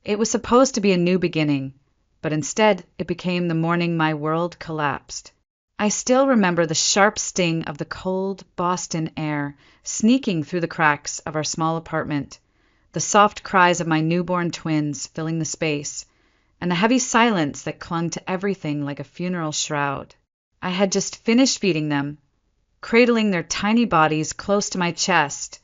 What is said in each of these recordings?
It was supposed to be a new beginning, but instead it became the morning my world collapsed. I still remember the sharp sting of the cold Boston air sneaking through the cracks of our small apartment, the soft cries of my newborn twins filling the space, and the heavy silence that clung to everything like a funeral shroud. I had just finished feeding them, cradling their tiny bodies close to my chest,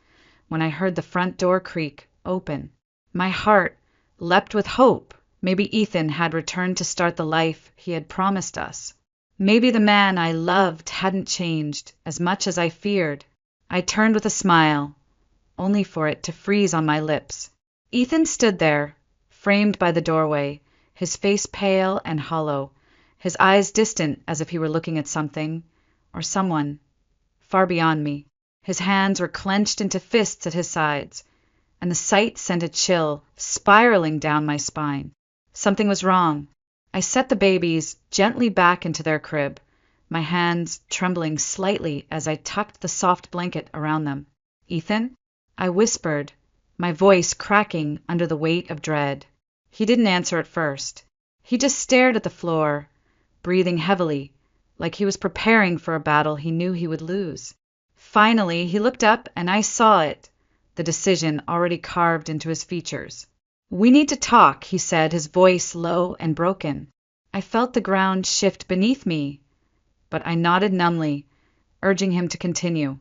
when I heard the front door creak open. My heart leapt with hope. Maybe Ethan had returned to start the life he had promised us. Maybe the man I loved hadn't changed as much as I feared. I turned with a smile, only for it to freeze on my lips. Ethan stood there, framed by the doorway, his face pale and hollow, his eyes distant as if he were looking at something, or someone, far beyond me. His hands were clenched into fists at his sides, and the sight sent a chill spiraling down my spine. Something was wrong. I set the babies gently back into their crib, my hands trembling slightly as I tucked the soft blanket around them. "Ethan?" I whispered, my voice cracking under the weight of dread. He didn't answer at first. He just stared at the floor, breathing heavily, like he was preparing for a battle he knew he would lose. Finally, he looked up and I saw it, the decision already carved into his features. "We need to talk," he said, his voice low and broken. I felt the ground shift beneath me, but I nodded numbly, urging him to continue,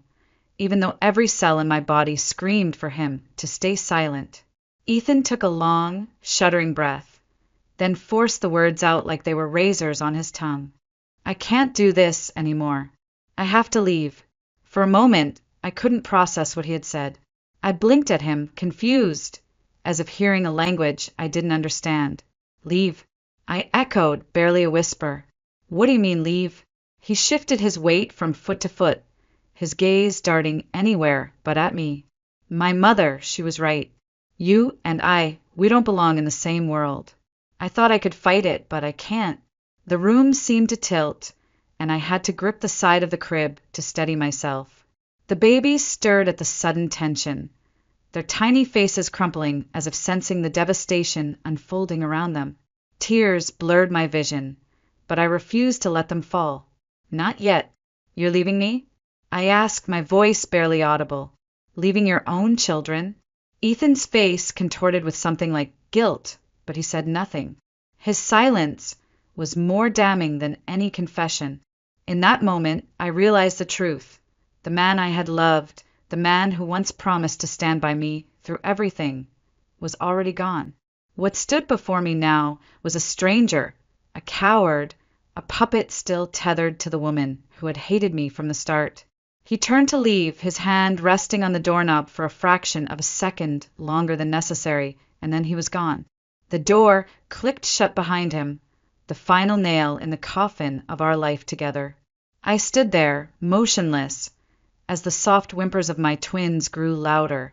even though every cell in my body screamed for him to stay silent. Ethan took a long, shuddering breath, then forced the words out like they were razors on his tongue. "I can't do this anymore. I have to leave." For a moment, I couldn't process what he had said. I blinked at him, confused, as if hearing a language I didn't understand. "Leave?" I echoed, barely a whisper. "What do you mean, leave?" He shifted his weight from foot to foot, his gaze darting anywhere but at me. "My mother, she was right. You and I, we don't belong in the same world." I thought I could fight it, but I can't. The room seemed to tilt, and I had to grip the side of the crib to steady myself. The babies stirred at the sudden tension, their tiny faces crumpling as if sensing the devastation unfolding around them. Tears blurred my vision, but I refused to let them fall. "Not yet. You're leaving me?" I asked, my voice barely audible. "Leaving your own children?" Ethan's face contorted with something like guilt, but he said nothing. His silence was more damning than any confession. In that moment, I realized the truth. The man I had loved, the man who once promised to stand by me through everything, was already gone. What stood before me now was a stranger, a coward, a puppet still tethered to the woman who had hated me from the start. He turned to leave, his hand resting on the doorknob for a fraction of a second longer than necessary, and then he was gone. The door clicked shut behind him, the final nail in the coffin of our life together. I stood there, motionless, as the soft whimpers of my twins grew louder,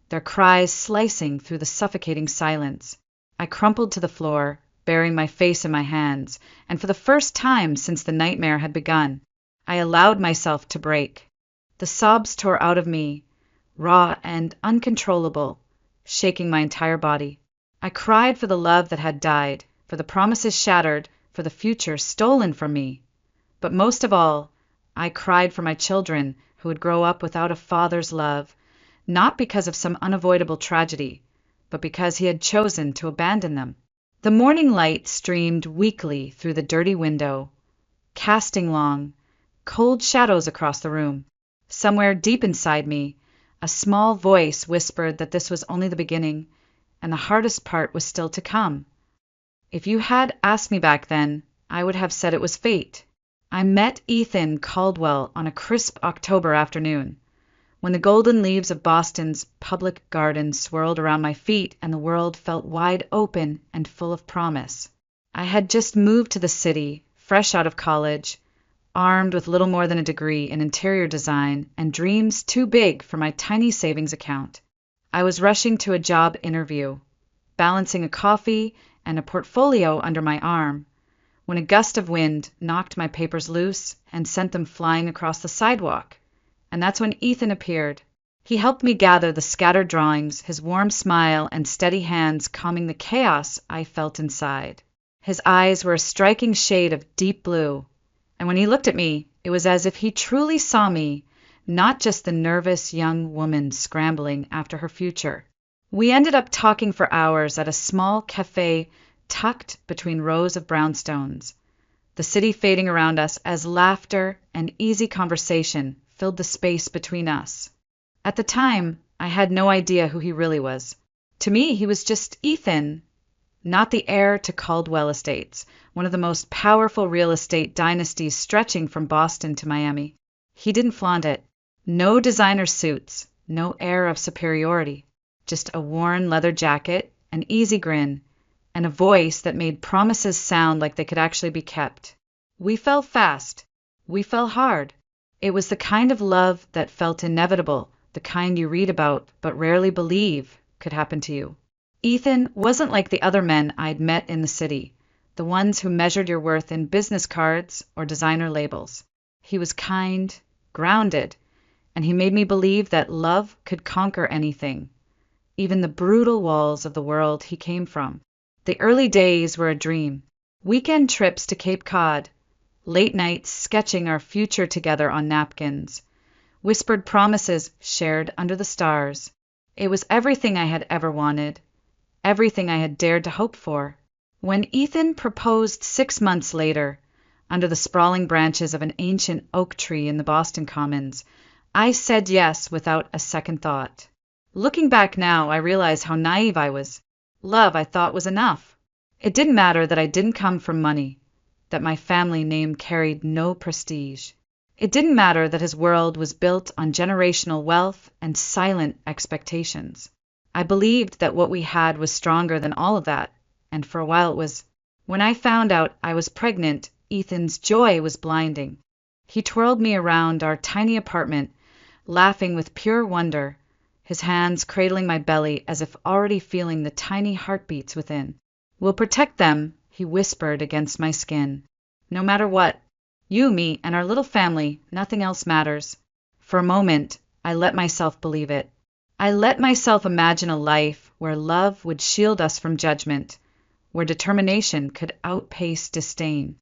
their cries slicing through the suffocating silence. I crumpled to the floor, burying my face in my hands, and for the first time since the nightmare had begun, I allowed myself to break. The sobs tore out of me, raw and uncontrollable, shaking my entire body. I cried for the love that had died, for the promises shattered, for the future stolen from me. But most of all, I cried for my children who would grow up without a father's love, not because of some unavoidable tragedy, but because he had chosen to abandon them. The morning light streamed weakly through the dirty window, casting long, cold shadows across the room. Somewhere deep inside me, a small voice whispered that this was only the beginning, and the hardest part was still to come. If you had asked me back then, I would have said it was fate. I met Ethan Caldwell on a crisp October afternoon, when the golden leaves of Boston's public garden swirled around my feet and the world felt wide open and full of promise. I had just moved to the city, fresh out of college, armed with little more than a degree in interior design and dreams too big for my tiny savings account. I was rushing to a job interview, balancing a coffee and a portfolio under my arm, when a gust of wind knocked my papers loose and sent them flying across the sidewalk. And that's when Ethan appeared, He helped me gather the scattered drawings, his warm smile and steady hands calming the chaos I felt inside. His eyes were a striking shade of deep blue, and when he looked at me, it was as if he truly saw me, not just the nervous young woman scrambling after her future. We ended up talking for hours at a small cafe tucked between rows of brownstones, the city fading around us as laughter and easy conversation filled the space between us. At the time, I had no idea who he really was. To me, he was just Ethan, not the heir to Caldwell Estates, one of the most powerful real estate dynasties stretching from Boston to Miami. He didn't flaunt it. No designer suits, no air of superiority, just a worn leather jacket, an easy grin, and a voice that made promises sound like they could actually be kept. We fell fast. We fell hard. It was the kind of love that felt inevitable, the kind you read about but rarely believe could happen to you. Ethan wasn't like the other men I'd met in the city, the ones who measured your worth in business cards or designer labels. He was kind, grounded, and he made me believe that love could conquer anything, even the brutal walls of the world he came from. The early days were a dream. Weekend trips to Cape Cod, late nights sketching our future together on napkins, whispered promises shared under the stars. It was everything I had ever wanted, everything I had dared to hope for. When Ethan proposed 6 months later, under the sprawling branches of an ancient oak tree in the Boston Commons, I said yes without a second thought. Looking back now, I realize how naive I was. Love, I thought, was enough. It didn't matter that I didn't come from money, that my family name carried no prestige. It didn't matter that his world was built on generational wealth and silent expectations. I believed that what we had was stronger than all of that, and for a while it was. When I found out I was pregnant, Ethan's joy was blinding. He twirled me around our tiny apartment, laughing with pure wonder, his hands cradling my belly as if already feeling the tiny heartbeats within. "We'll protect them," he whispered against my skin. "No matter what. You, me, and our little family, nothing else matters." For a moment, I let myself believe it. I let myself imagine a life where love would shield us from judgment, where determination could outpace disdain.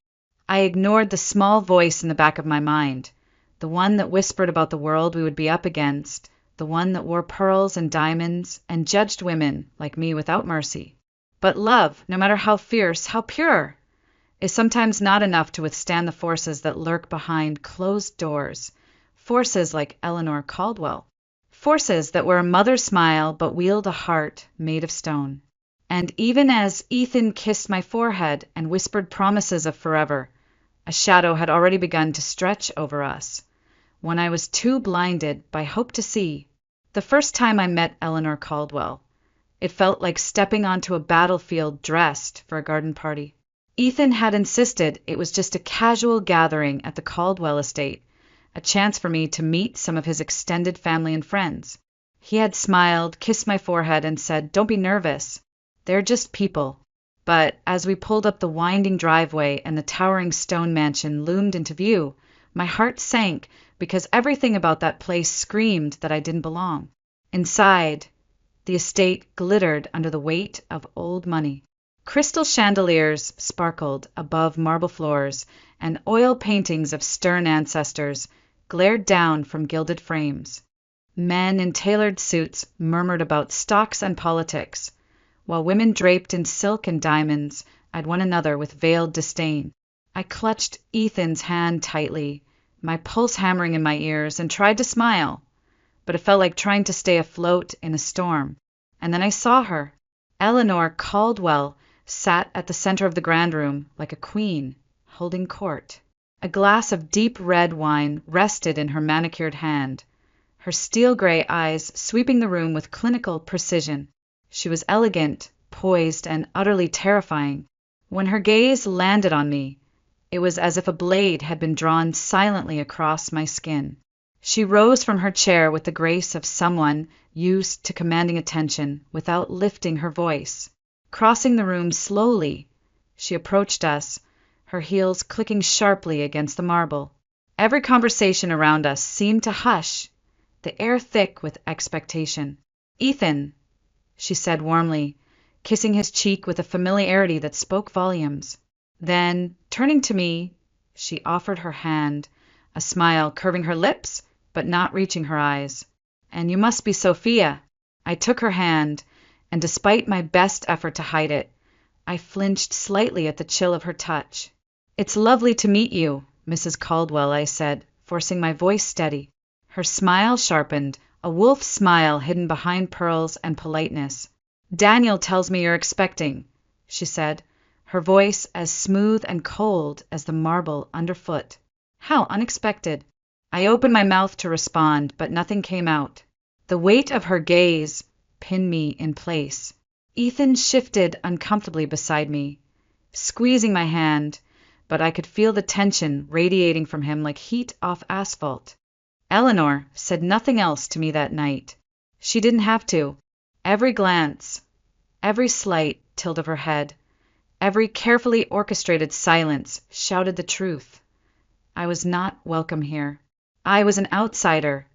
I ignored the small voice in the back of my mind, the one that whispered about the world we would be up against, the one that wore pearls and diamonds and judged women like me without mercy. But love, no matter how fierce, how pure, is sometimes not enough to withstand the forces that lurk behind closed doors, forces like Eleanor Caldwell. Forces that wear a mother's smile but wield a heart made of stone. And even as Ethan kissed my forehead and whispered promises of forever, a shadow had already begun to stretch over us, one I was too blinded by hope to see. The first time I met Eleanor Caldwell, it felt like stepping onto a battlefield dressed for a garden party. Ethan had insisted it was just a casual gathering at the Caldwell estate, a chance for me to meet some of his extended family and friends. He had smiled, kissed my forehead, and said, "Don't be nervous. They're just people." But as we pulled up the winding driveway and the towering stone mansion loomed into view, my heart sank because everything about that place screamed that I didn't belong. Inside, the estate glittered under the weight of old money. Crystal chandeliers sparkled above marble floors, and oil paintings of stern ancestors glared down from gilded frames. Men in tailored suits murmured about stocks and politics, while women draped in silk and diamonds eyed one another with veiled disdain. I clutched Ethan's hand tightly, my pulse hammering in my ears, and tried to smile, but it felt like trying to stay afloat in a storm. And then I saw her. Eleanor Caldwell sat at the center of the grand room like a queen, holding court. A glass of deep red wine rested in her manicured hand, her steel-gray eyes sweeping the room with clinical precision. She was elegant, poised, and utterly terrifying. When her gaze landed on me, it was as if a blade had been drawn silently across my skin. She rose from her chair with the grace of someone used to commanding attention without lifting her voice. Crossing the room slowly, she approached us, her heels clicking sharply against the marble. Every conversation around us seemed to hush, the air thick with expectation. "Ethan," she said warmly, kissing his cheek with a familiarity that spoke volumes. Then, turning to me, she offered her hand, a smile curving her lips but not reaching her eyes. "And you must be Sophia." I took her hand, and despite my best effort to hide it, I flinched slightly at the chill of her touch. "It's lovely to meet you, Mrs. Caldwell," I said, forcing my voice steady. Her smile sharpened, a wolf smile hidden behind pearls and politeness. "Daniel tells me you're expecting," she said, her voice as smooth and cold as the marble underfoot. How unexpected! I opened my mouth to respond, but nothing came out. The weight of her gaze pinned me in place. Ethan shifted uncomfortably beside me, squeezing my hand, but I could feel the tension radiating from him like heat off asphalt. Eleanor said nothing else to me that night. She didn't have to. Every glance, every slight tilt of her head, every carefully orchestrated silence shouted the truth. I was not welcome here. I was an outsider,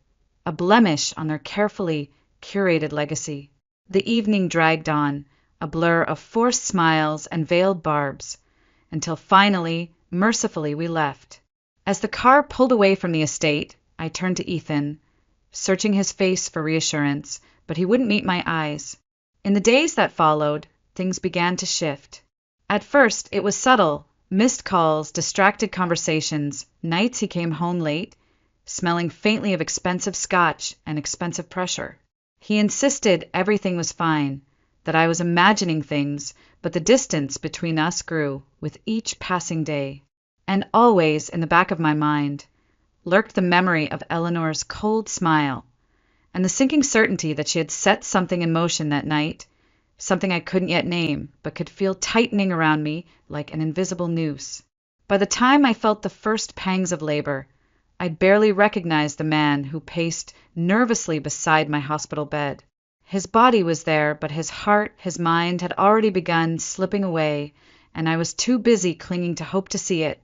a blemish on their carefully curated legacy. The evening dragged on, a blur of forced smiles and veiled barbs, until finally, mercifully, we left. As the car pulled away from the estate, I turned to Ethan, searching his face for reassurance, but he wouldn't meet my eyes. In the days that followed, things began to shift. At first, it was subtle, missed calls, distracted conversations, nights he came home late, smelling faintly of expensive scotch and expensive pressure. He insisted everything was fine, that I was imagining things, but the distance between us grew with each passing day. And always, in the back of my mind, lurked the memory of Eleanor's cold smile, and the sinking certainty that she had set something in motion that night, something I couldn't yet name, but could feel tightening around me like an invisible noose. By the time I felt the first pangs of labor, I'd barely recognized the man who paced nervously beside my hospital bed. His body was there, but his heart, his mind had already begun slipping away, and I was too busy clinging to hope to see it.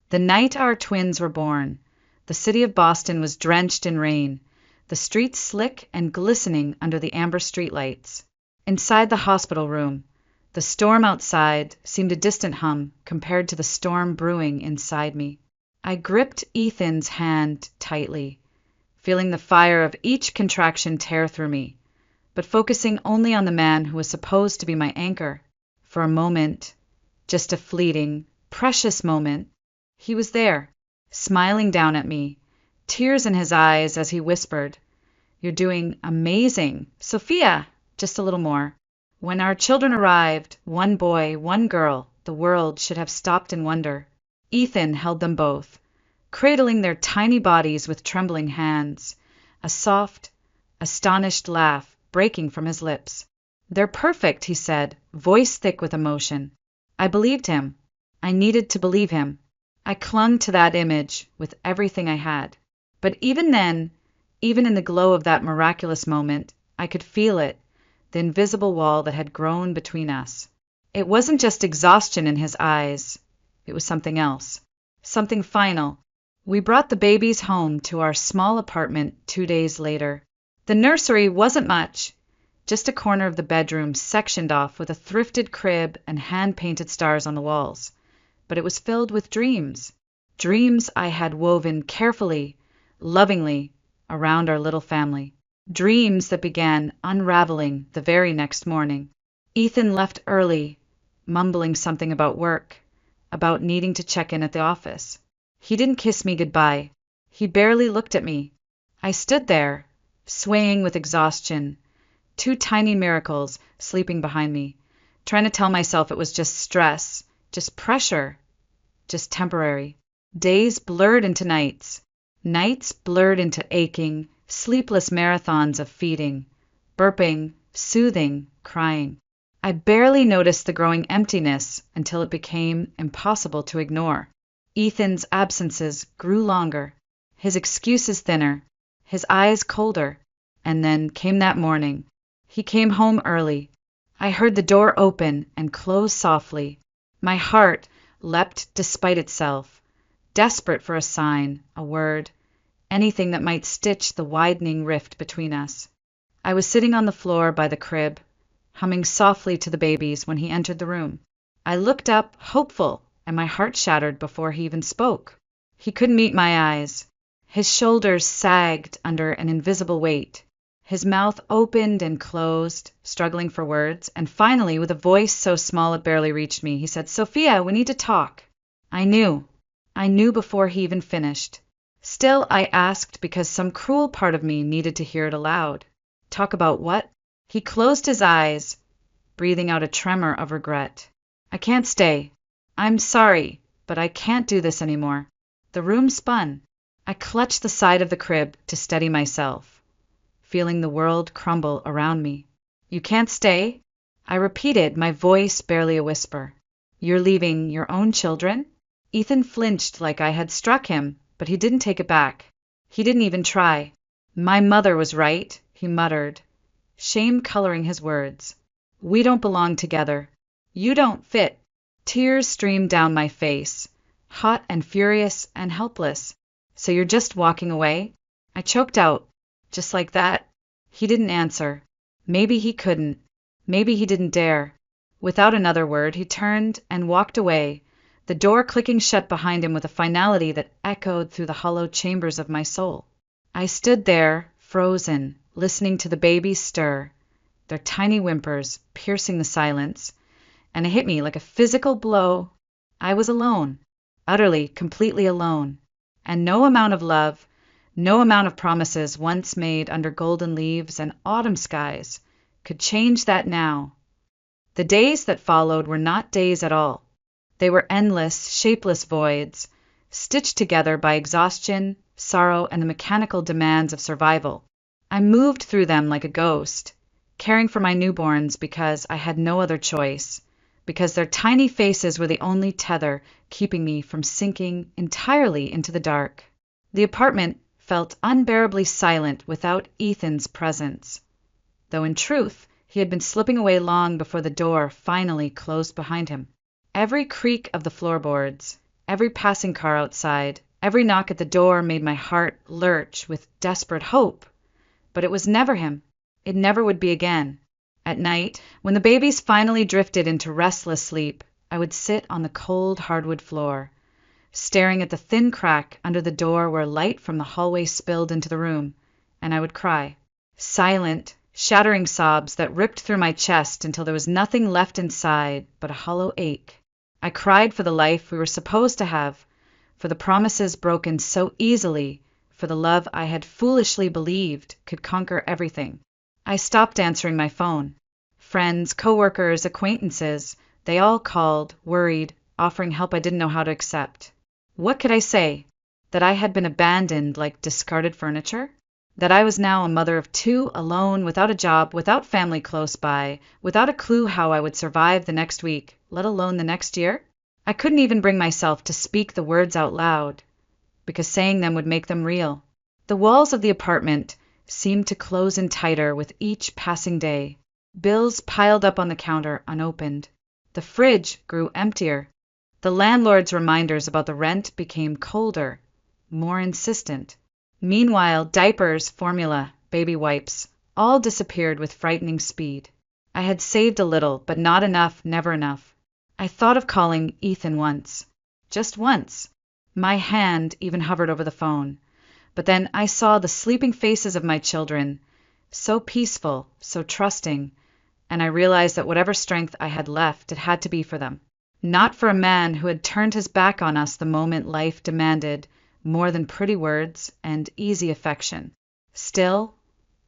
The night our twins were born, the city of Boston was drenched in rain, the streets slick and glistening under the amber streetlights. Inside the hospital room, the storm outside seemed a distant hum compared to the storm brewing inside me. I gripped Ethan's hand tightly, feeling the fire of each contraction tear through me, but focusing only on the man who was supposed to be my anchor. For a moment, just a fleeting, precious moment, he was there, smiling down at me, tears in his eyes as he whispered, "You're doing amazing, Sophia, just a little more." When our children arrived, one boy, one girl, the world should have stopped in wonder. Ethan held them both, cradling their tiny bodies with trembling hands, a soft, astonished laugh breaking from his lips. "They're perfect," he said, voice thick with emotion. I believed him. I needed to believe him. I clung to that image with everything I had. But even then, even in the glow of that miraculous moment, I could feel it, the invisible wall that had grown between us. It wasn't just exhaustion in his eyes. It was something else. Something final. We brought the babies home to our small apartment 2 days later. The nursery wasn't much, just a corner of the bedroom sectioned off with a thrifted crib and hand-painted stars on the walls. But it was filled with dreams. Dreams I had woven carefully, lovingly, around our little family. Dreams that began unraveling the very next morning. Ethan left early, mumbling something about work, about needing to check in at the office. He didn't kiss me goodbye. He barely looked at me. I stood there, swaying with exhaustion, 2 tiny miracles sleeping behind me, trying to tell myself it was just stress, just pressure, just temporary. Days blurred into nights. Nights blurred into aching, sleepless marathons of feeding, burping, soothing, crying. I barely noticed the growing emptiness until it became impossible to ignore. Ethan's absences grew longer, his excuses thinner, his eyes colder, and then came that morning. He came home early. I heard the door open and close softly. My heart leapt despite itself, desperate for a sign, a word, anything that might stitch the widening rift between us. I was sitting on the floor by the crib, humming softly to the babies when he entered the room. I looked up, hopeful, and my heart shattered before he even spoke. He couldn't meet my eyes. His shoulders sagged under an invisible weight. His mouth opened and closed, struggling for words, and finally, with a voice so small it barely reached me, he said, "Sophia, we need to talk." I knew. I knew before he even finished. Still, I asked because some cruel part of me needed to hear it aloud. Talk about what? He closed his eyes, breathing out a tremor of regret. "I can't stay. I'm sorry, but I can't do this anymore." The room spun. I clutched the side of the crib to steady myself, feeling the world crumble around me. "You can't stay?" I repeated, my voice barely a whisper. "You're leaving your own children?" Ethan flinched like I had struck him, but he didn't take it back. He didn't even try. "My mother was right," he muttered, shame coloring his words. "We don't belong together. You don't fit." Tears streamed down my face, hot and furious and helpless. "So you're just walking away?" I choked out, "Just like that?" He didn't answer. Maybe he couldn't. Maybe he didn't dare. Without another word, he turned and walked away, the door clicking shut behind him with a finality that echoed through the hollow chambers of my soul. I stood there, frozen, listening to the babies stir, their tiny whimpers piercing the silence, and it hit me like a physical blow. I was alone, utterly, completely alone, and no amount of love, no amount of promises once made under golden leaves and autumn skies could change that now. The days that followed were not days at all. They were endless, shapeless voids, stitched together by exhaustion, sorrow, and the mechanical demands of survival. I moved through them like a ghost, caring for my newborns because I had no other choice, because their tiny faces were the only tether keeping me from sinking entirely into the dark. The apartment felt unbearably silent without Ethan's presence, though in truth he had been slipping away long before the door finally closed behind him. Every creak of the floorboards, every passing car outside, every knock at the door made my heart lurch with desperate hope. But it was never him. It never would be again. At night, when the babies finally drifted into restless sleep, I would sit on the cold hardwood floor, staring at the thin crack under the door where light from the hallway spilled into the room, and I would cry. Silent, shattering sobs that ripped through my chest until there was nothing left inside but a hollow ache. I cried for the life we were supposed to have, for the promises broken so easily, for the love I had foolishly believed could conquer everything. I stopped answering my phone. Friends, coworkers, acquaintances, they all called, worried, offering help I didn't know how to accept. What could I say? That I had been abandoned like discarded furniture? That I was now a mother of two, alone, without a job, without family close by, without a clue how I would survive the next week, let alone the next year? I couldn't even bring myself to speak the words out loud, because saying them would make them real. The walls of the apartment seemed to close in tighter with each passing day. Bills piled up on the counter unopened. The fridge grew emptier. The landlord's reminders about the rent became colder, more insistent. Meanwhile, diapers, formula, baby wipes, all disappeared with frightening speed. I had saved a little, but not enough, never enough. I thought of calling Ethan once. Just once. My hand even hovered over the phone. But then I saw the sleeping faces of my children, so peaceful, so trusting, and I realized that whatever strength I had left, it had to be for them. Not for a man who had turned his back on us the moment life demanded more than pretty words and easy affection. Still,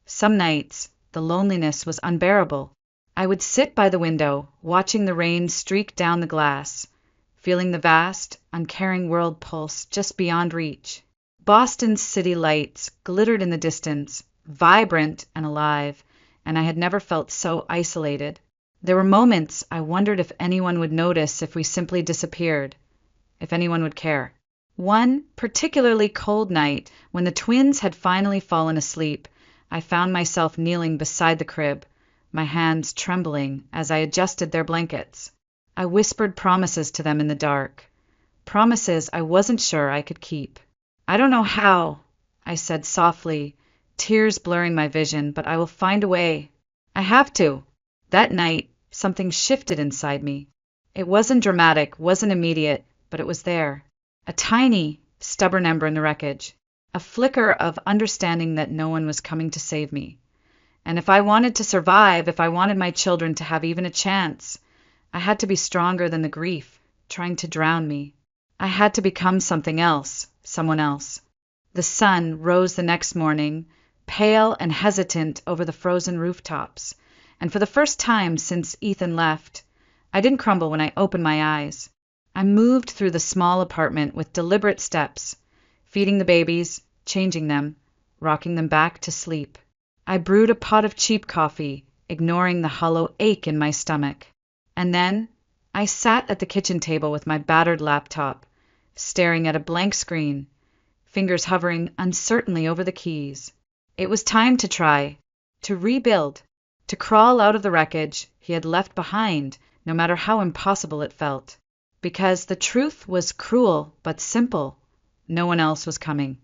some nights, the loneliness was unbearable. I would sit by the window, watching the rain streak down the glass, feeling the vast, uncaring world pulse just beyond reach. Boston's city lights glittered in the distance, vibrant and alive, and I had never felt so isolated. There were moments I wondered if anyone would notice if we simply disappeared, if anyone would care. One particularly cold night, when the twins had finally fallen asleep, I found myself kneeling beside the crib, my hands trembling as I adjusted their blankets. I whispered promises to them in the dark, promises I wasn't sure I could keep. I don't know how. I said softly, tears blurring my vision, but I will find a way. I have to. That night, something shifted inside me. It wasn't dramatic, wasn't immediate, but it was there. A tiny, stubborn ember in the wreckage. A flicker of understanding that no one was coming to save me. And if I wanted to survive, if I wanted my children to have even a chance, I had to be stronger than the grief trying to drown me. I had to become something else, someone else. The sun rose the next morning, pale and hesitant over the frozen rooftops, and for the first time since Ethan left, I didn't crumble when I opened my eyes. I moved through the small apartment with deliberate steps, feeding the babies, changing them, rocking them back to sleep. I brewed a pot of cheap coffee, ignoring the hollow ache in my stomach. And then I sat at the kitchen table with my battered laptop, staring at a blank screen, fingers hovering uncertainly over the keys. It was time to try, to rebuild, to crawl out of the wreckage he had left behind, no matter how impossible it felt. Because the truth was cruel but simple. No one else was coming.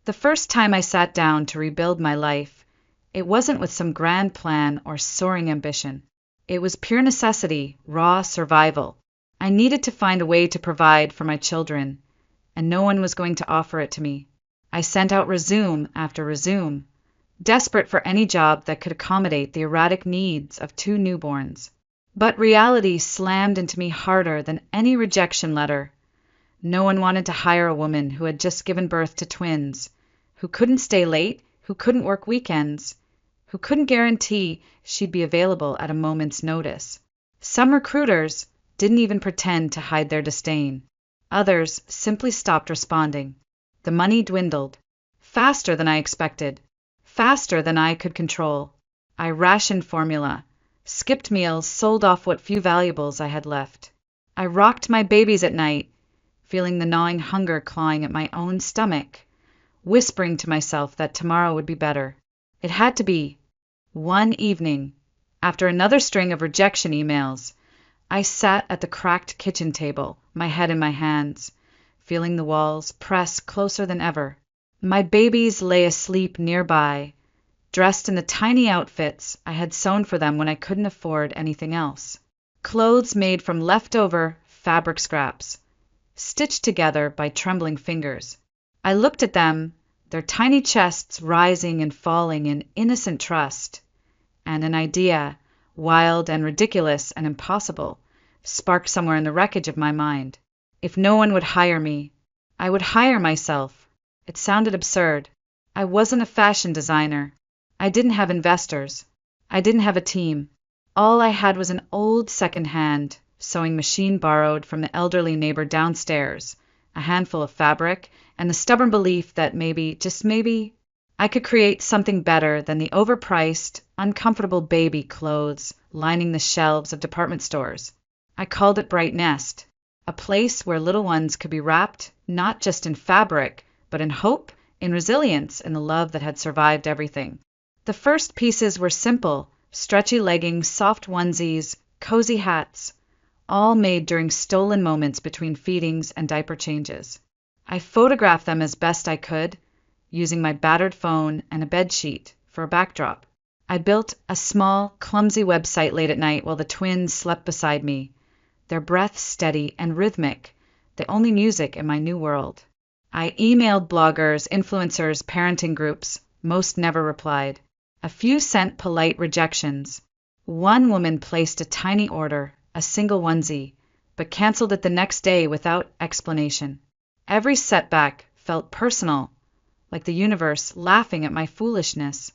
The first time I sat down to rebuild my life, it wasn't with some grand plan or soaring ambition. It was pure necessity, raw survival. I needed to find a way to provide for my children, and no one was going to offer it to me. I sent out resume after resume, desperate for any job that could accommodate the erratic needs of 2 newborns. But reality slammed into me harder than any rejection letter. No one wanted to hire a woman who had just given birth to twins, who couldn't stay late, who couldn't work weekends, who couldn't guarantee she'd be available at a moment's notice. Some recruiters didn't even pretend to hide their disdain. Others simply stopped responding. The money dwindled, faster than I expected, faster than I could control. I rationed formula, skipped meals, sold off what few valuables I had left. I rocked my babies at night, feeling the gnawing hunger clawing at my own stomach, whispering to myself that tomorrow would be better. It had to be. One evening, after another string of rejection emails, I sat at the cracked kitchen table, my head in my hands, feeling the walls press closer than ever. My babies lay asleep nearby, dressed in the tiny outfits I had sewn for them when I couldn't afford anything else. Clothes made from leftover fabric scraps, stitched together by trembling fingers. I looked at them, their tiny chests rising and falling in innocent trust, and an idea, wild and ridiculous and impossible, sparked somewhere in the wreckage of my mind. If no one would hire me, I would hire myself. It sounded absurd. I wasn't a fashion designer. I didn't have investors. I didn't have a team. All I had was an old second-hand sewing machine borrowed from the elderly neighbor downstairs, a handful of fabric, and the stubborn belief that maybe, just maybe, I could create something better than the overpriced, uncomfortable baby clothes lining the shelves of department stores. I called it Bright Nest, a place where little ones could be wrapped not just in fabric, but in hope, in resilience, in the love that had survived everything. The first pieces were simple, stretchy leggings, soft onesies, cozy hats, all made during stolen moments between feedings and diaper changes. I photographed them as best I could, using my battered phone and a bedsheet for a backdrop. I built a small, clumsy website late at night while the twins slept beside me, their breath steady and rhythmic, the only music in my new world. I emailed bloggers, influencers, parenting groups. Most never replied. A few sent polite rejections. One woman placed a tiny order, a single onesie, but canceled it the next day without explanation. Every setback felt personal, like the universe laughing at my foolishness.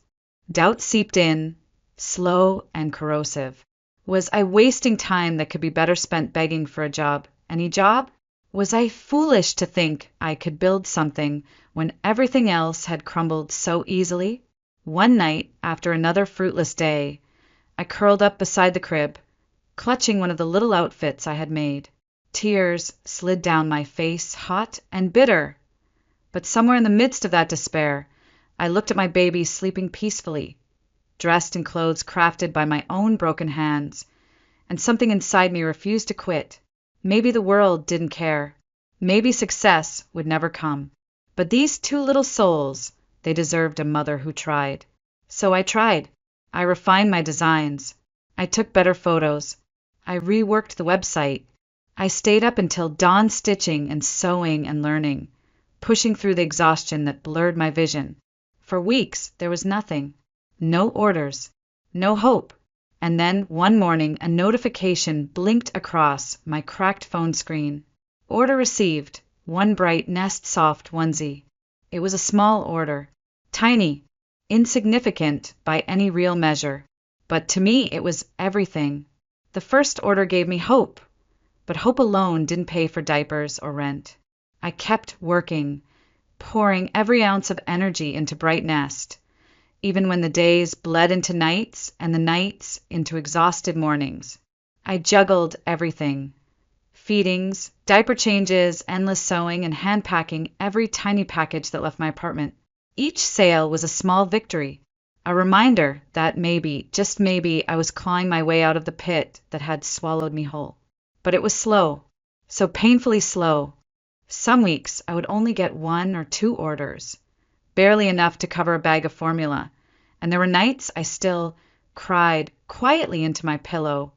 Doubt seeped in, slow and corrosive. Was I wasting time that could be better spent begging for a job? Any job? Was I foolish to think I could build something when everything else had crumbled so easily? One night, after another fruitless day, I curled up beside the crib, clutching one of the little outfits I had made. Tears slid down my face, hot and bitter. But somewhere in the midst of that despair, I looked at my baby sleeping peacefully, dressed in clothes crafted by my own broken hands, and something inside me refused to quit. Maybe the world didn't care. Maybe success would never come. But these two little souls, they deserved a mother who tried. So I tried. I refined my designs. I took better photos. I reworked the website. I stayed up until dawn stitching and sewing and learning, pushing through the exhaustion that blurred my vision. For weeks, there was nothing. No orders. No hope. And then, one morning, a notification blinked across my cracked phone screen. Order received. One bright Nest Soft onesie. It was a small order. Tiny. Insignificant by any real measure. But to me, it was everything. The first order gave me hope. But hope alone didn't pay for diapers or rent. I kept working, pouring every ounce of energy into Bright Nest, even when the days bled into nights and the nights into exhausted mornings. I juggled everything. Feedings, diaper changes, endless sewing, and hand packing every tiny package that left my apartment. Each sale was a small victory, a reminder that maybe, just maybe, I was clawing my way out of the pit that had swallowed me whole. But it was slow, so painfully slow. Some weeks I would only get 1 or 2 orders, barely enough to cover a bag of formula, and there were nights I still cried quietly into my pillow,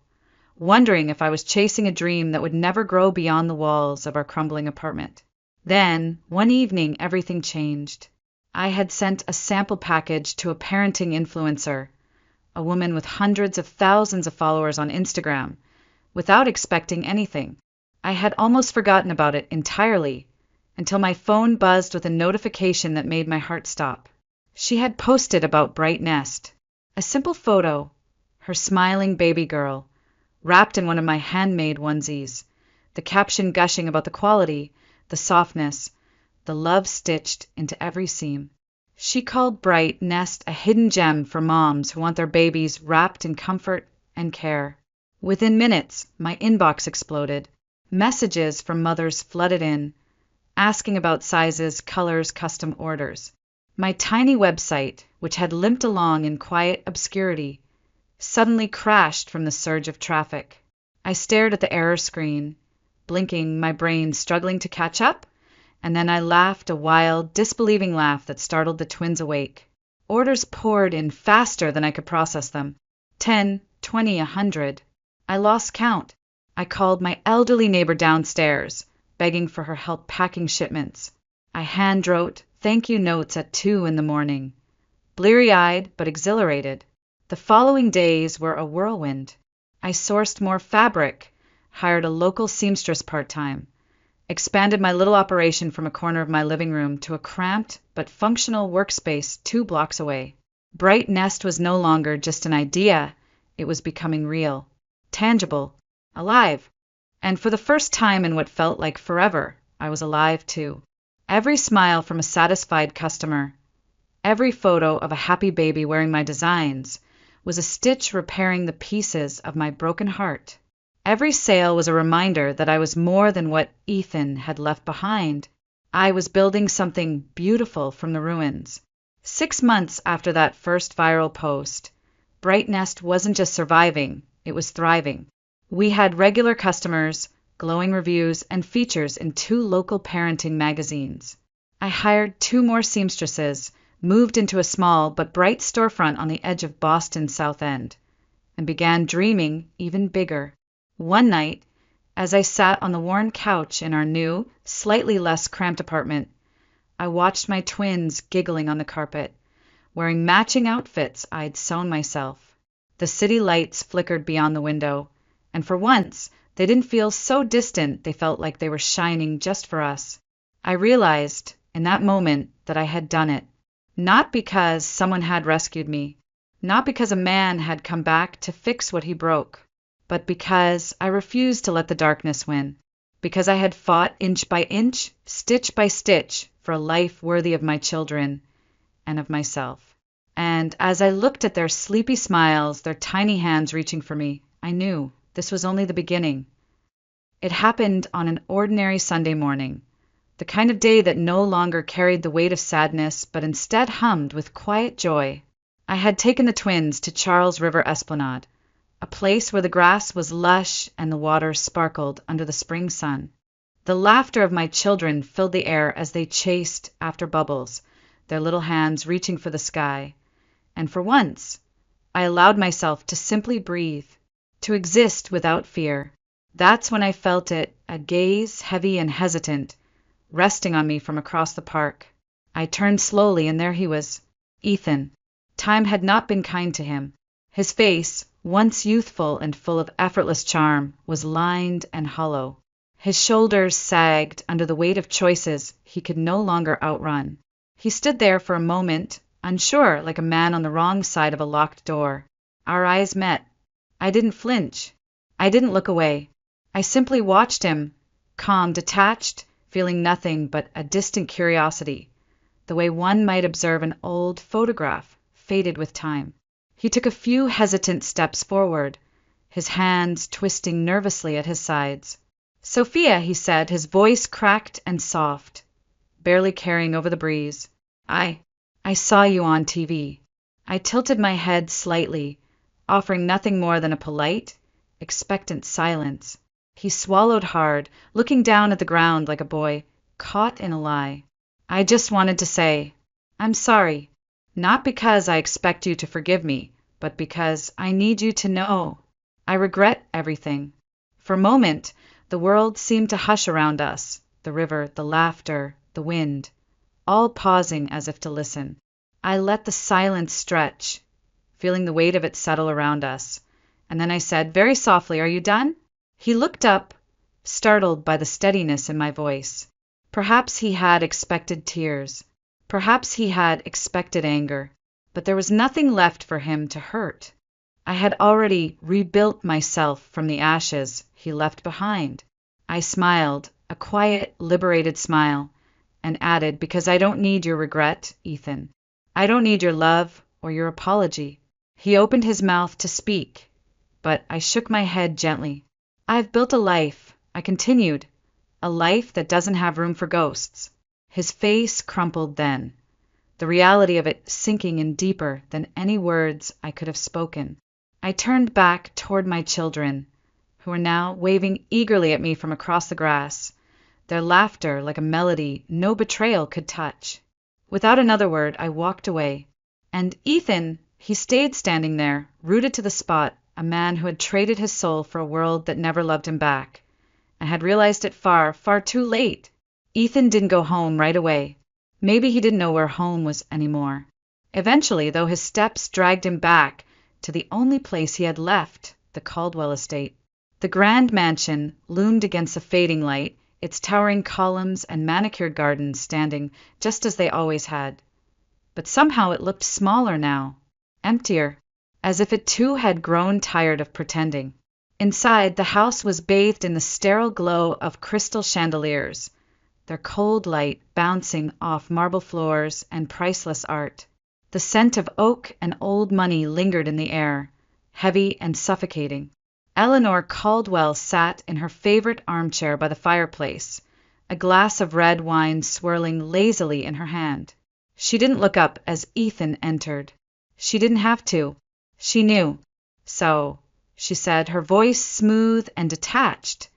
wondering if I was chasing a dream that would never grow beyond the walls of our crumbling apartment. Then, one evening, everything changed. I had sent a sample package to a parenting influencer, a woman with hundreds of thousands of followers on Instagram, without expecting anything. I had almost forgotten about it entirely, until my phone buzzed with a notification that made my heart stop. She had posted about Bright Nest. A simple photo, her smiling baby girl, wrapped in one of my handmade onesies, the caption gushing about the quality, the softness, the love stitched into every seam. She called Bright Nest a hidden gem for moms who want their babies wrapped in comfort and care. Within minutes, my inbox exploded. Messages from mothers flooded in, asking about sizes, colors, custom orders. My tiny website, which had limped along in quiet obscurity, suddenly crashed from the surge of traffic. I stared at the error screen, blinking, my brain struggling to catch up, and then I laughed a wild, disbelieving laugh that startled the twins awake. Orders poured in faster than I could process them. 10, 20, 100. I lost count. I called my elderly neighbor downstairs, begging for her help packing shipments. I hand-wrote thank you notes at 2 in the morning, bleary-eyed but exhilarated. The following days were a whirlwind. I sourced more fabric, hired a local seamstress part-time, expanded my little operation from a corner of my living room to a cramped but functional workspace 2 blocks away. Bright Nest was no longer just an idea, it was becoming real, tangible, alive. And for the first time in what felt like forever, I was alive too. Every smile from a satisfied customer, every photo of a happy baby wearing my designs, was a stitch repairing the pieces of my broken heart. Every sale was a reminder that I was more than what Ethan had left behind. I was building something beautiful from the ruins. 6 months after that first viral post, Bright Nest wasn't just surviving, it was thriving. We had regular customers, glowing reviews, and features in 2 local parenting magazines. I hired 2 more seamstresses, moved into a small but bright storefront on the edge of Boston's South End, and began dreaming even bigger. One night, as I sat on the worn couch in our new, slightly less cramped apartment, I watched my twins giggling on the carpet, wearing matching outfits I'd sewn myself. The city lights flickered beyond the window, and for once, they didn't feel so distant they felt like they were shining just for us. I realized, in that moment, that I had done it. Not because someone had rescued me, not because a man had come back to fix what he broke, but because I refused to let the darkness win, because I had fought inch by inch, stitch by stitch, for a life worthy of my children and of myself. And as I looked at their sleepy smiles, their tiny hands reaching for me, I knew this was only the beginning. It happened on an ordinary Sunday morning, the kind of day that no longer carried the weight of sadness, but instead hummed with quiet joy. I had taken the twins to Charles River Esplanade, a place where the grass was lush and the water sparkled under the spring sun. The laughter of my children filled the air as they chased after bubbles, their little hands reaching for the sky. And for once, I allowed myself to simply breathe, to exist without fear. That's when I felt it, a gaze heavy and hesitant, resting on me from across the park. I turned slowly, and there he was, Ethan. Time had not been kind to him. His face, once youthful and full of effortless charm, was lined and hollow. His shoulders sagged under the weight of choices he could no longer outrun. He stood there for a moment, unsure, like a man on the wrong side of a locked door. Our eyes met. I didn't flinch. I didn't look away. I simply watched him, calm, detached, feeling nothing but a distant curiosity, the way one might observe an old photograph, faded with time. He took a few hesitant steps forward, his hands twisting nervously at his sides. "Sophia," he said, his voice cracked and soft, barely carrying over the breeze. I saw you on TV." I tilted my head slightly, offering nothing more than a polite, expectant silence. He swallowed hard, looking down at the ground like a boy caught in a lie. "I just wanted to say, I'm sorry. Not because I expect you to forgive me, but because I need you to know. I regret everything." For a moment, the world seemed to hush around us, the river, the laughter, the wind, all pausing as if to listen. I let the silence stretch, feeling the weight of it settle around us, and then I said, very softly, "Are you done?" He looked up, startled by the steadiness in my voice. Perhaps he had expected tears. Perhaps he had expected anger. But there was nothing left for him to hurt. I had already rebuilt myself from the ashes he left behind. I smiled, a quiet, liberated smile, and added, "Because I don't need your regret, Ethan. I don't need your love or your apology." He opened his mouth to speak, but I shook my head gently. "I've built a life," I continued, "a life that doesn't have room for ghosts." His face crumpled then, the reality of it sinking in deeper than any words I could have spoken. I turned back toward my children, who were now waving eagerly at me from across the grass, their laughter like a melody no betrayal could touch. Without another word, I walked away. And Ethan, he stayed standing there, rooted to the spot, a man who had traded his soul for a world that never loved him back, and had realized it far, far too late. Ethan didn't go home right away. Maybe he didn't know where home was anymore. Eventually, though, his steps dragged him back to the only place he had left, the Caldwell estate. The grand mansion loomed against the fading light, its towering columns and manicured gardens standing just as they always had. But somehow it looked smaller now, emptier, as if it too had grown tired of pretending. Inside, the house was bathed in the sterile glow of crystal chandeliers, their cold light bouncing off marble floors and priceless art. The scent of oak and old money lingered in the air, heavy and suffocating. Eleanor Caldwell sat in her favorite armchair by the fireplace, a glass of red wine swirling lazily in her hand. She didn't look up as Ethan entered. She didn't have to. She knew. "So," she said, her voice smooth and detached,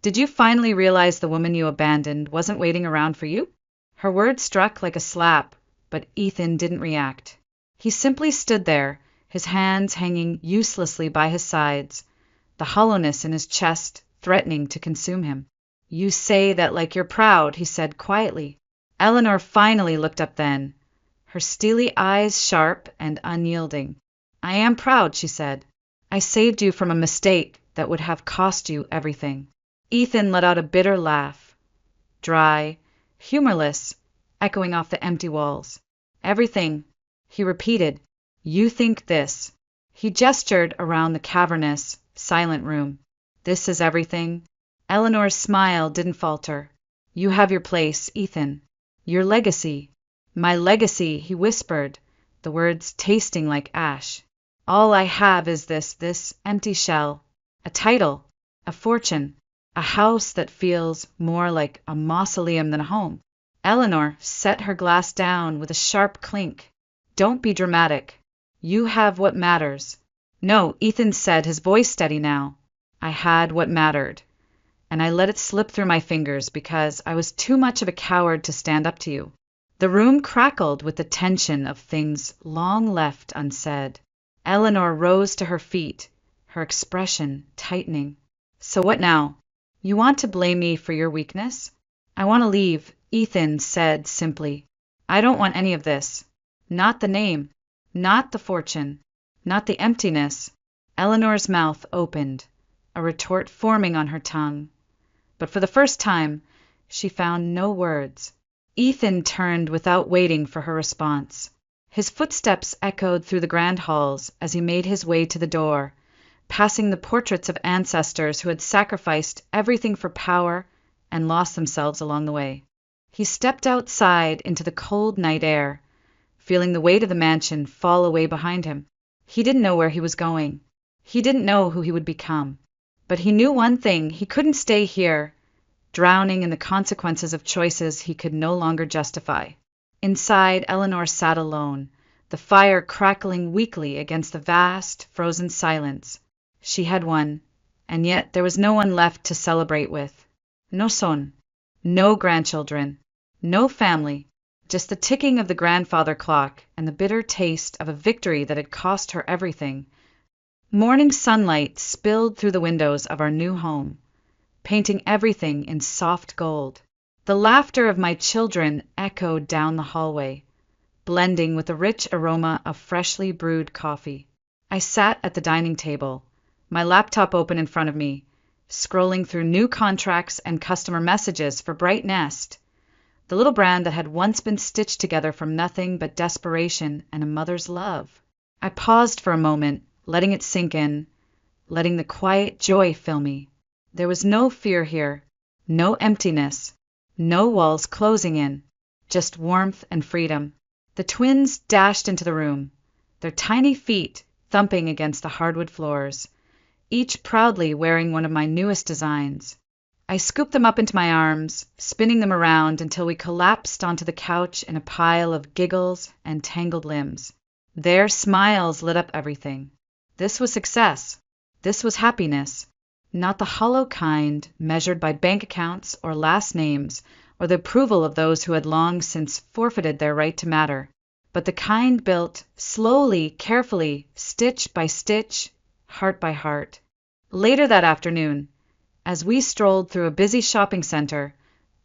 "did you finally realize the woman you abandoned wasn't waiting around for you?" Her words struck like a slap, but Ethan didn't react. He simply stood there, his hands hanging uselessly by his sides, the hollowness in his chest threatening to consume him. "You say that like you're proud," he said quietly. Eleanor finally looked up then, her steely eyes sharp and unyielding. "I am proud," she said. "I saved you from a mistake that would have cost you everything." Ethan let out a bitter laugh, dry, humorless, echoing off the empty walls. "Everything," he repeated. "You think this." He gestured around the cavernous, silent room. "This is everything." Eleanor's smile didn't falter. "You have your place, Ethan. Your legacy." "My legacy," he whispered, the words tasting like ash. "All I have is this empty shell. A title, a fortune, a house that feels more like a mausoleum than a home." Eleanor set her glass down with a sharp clink. "Don't be dramatic. You have what matters." "No," Ethan said, his voice steady now. "I had what mattered. and I let it slip through my fingers because I was too much of a coward to stand up to you. The room crackled with the tension of things long left unsaid. Eleanor rose to her feet, her expression tightening. So what now? You want to blame me for your weakness? I want to leave, Ethan said simply. I don't want any of this. Not the name, not the fortune, not the emptiness. Eleanor's mouth opened, a retort forming on her tongue. But for the first time, she found no words. Ethan turned without waiting for her response. His footsteps echoed through the grand halls as he made his way to the door, passing the portraits of ancestors who had sacrificed everything for power and lost themselves along the way. He stepped outside into the cold night air, feeling the weight of the mansion fall away behind him. He didn't know where he was going. He didn't know who he would become. But he knew one thing: he couldn't stay here, drowning in the consequences of choices he could no longer justify. Inside, Eleanor sat alone, the fire crackling weakly against the vast, frozen silence. She had won, and yet there was no one left to celebrate with. No son, no grandchildren, no family, just the ticking of the grandfather clock and the bitter taste of a victory that had cost her everything. Morning sunlight spilled through the windows of our new home, painting everything in soft gold. The laughter of my children echoed down the hallway, blending with the rich aroma of freshly brewed coffee. I sat at the dining table, my laptop open in front of me, scrolling through new contracts and customer messages for Bright Nest, the little brand that had once been stitched together from nothing but desperation and a mother's love. I paused for a moment, letting it sink in, letting the quiet joy fill me. There was no fear here, no emptiness, no walls closing in, just warmth and freedom. The twins dashed into the room, their tiny feet thumping against the hardwood floors, each proudly wearing one of my newest designs. I scooped them up into my arms, spinning them around until we collapsed onto the couch in a pile of giggles and tangled limbs. Their smiles lit up everything. This was success. This was happiness. Not the hollow kind measured by bank accounts or last names or the approval of those who had long since forfeited their right to matter, but the kind built slowly, carefully, stitch by stitch, heart by heart. Later that afternoon, as we strolled through a busy shopping center,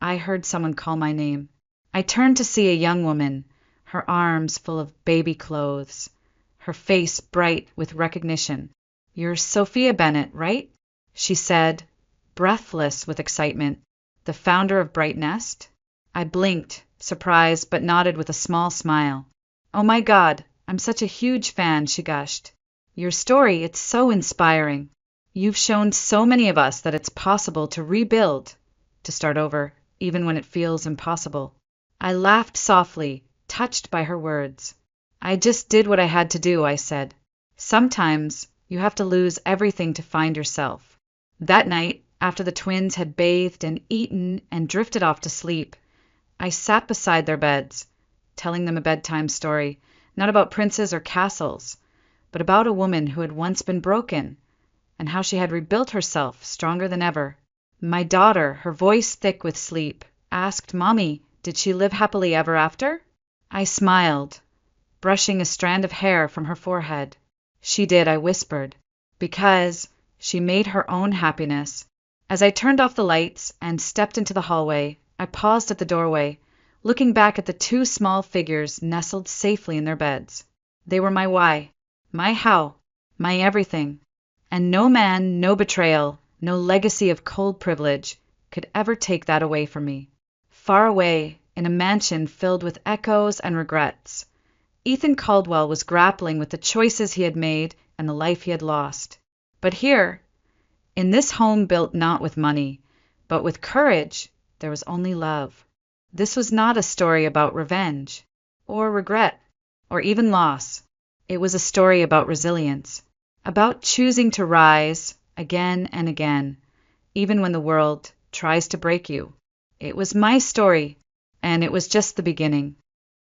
I heard someone call my name. I turned to see a young woman, her arms full of baby clothes, her face bright with recognition. "You're Sophia Bennett, right?" she said, breathless with excitement. "The founder of Bright Nest?" I blinked, surprised, but nodded with a small smile. "Oh my God, I'm such a huge fan," she gushed. "Your story, it's so inspiring. You've shown so many of us that it's possible to rebuild, to start over, even when it feels impossible." I laughed softly, touched by her words. "I just did what I had to do," I said. "Sometimes you have to lose everything to find yourself." That night, after the twins had bathed and eaten and drifted off to sleep, I sat beside their beds, telling them a bedtime story, not about princes or castles, but about a woman who had once been broken, and how she had rebuilt herself stronger than ever. My daughter, her voice thick with sleep, asked, "Mommy, did she live happily ever after?" I smiled, brushing a strand of hair from her forehead. "She did," I whispered, "because she made her own happiness." As I turned off the lights and stepped into the hallway, I paused at the doorway, looking back at the two small figures nestled safely in their beds. They were my why, my how, my everything, and no man, no betrayal, no legacy of cold privilege could ever take that away from me. Far away, in a mansion filled with echoes and regrets, Ethan Caldwell was grappling with the choices he had made and the life he had lost. But here, in this home built not with money, but with courage, there was only love. This was not a story about revenge, or regret, or even loss. It was a story about resilience, about choosing to rise again and again, even when the world tries to break you. It was my story, and it was just the beginning.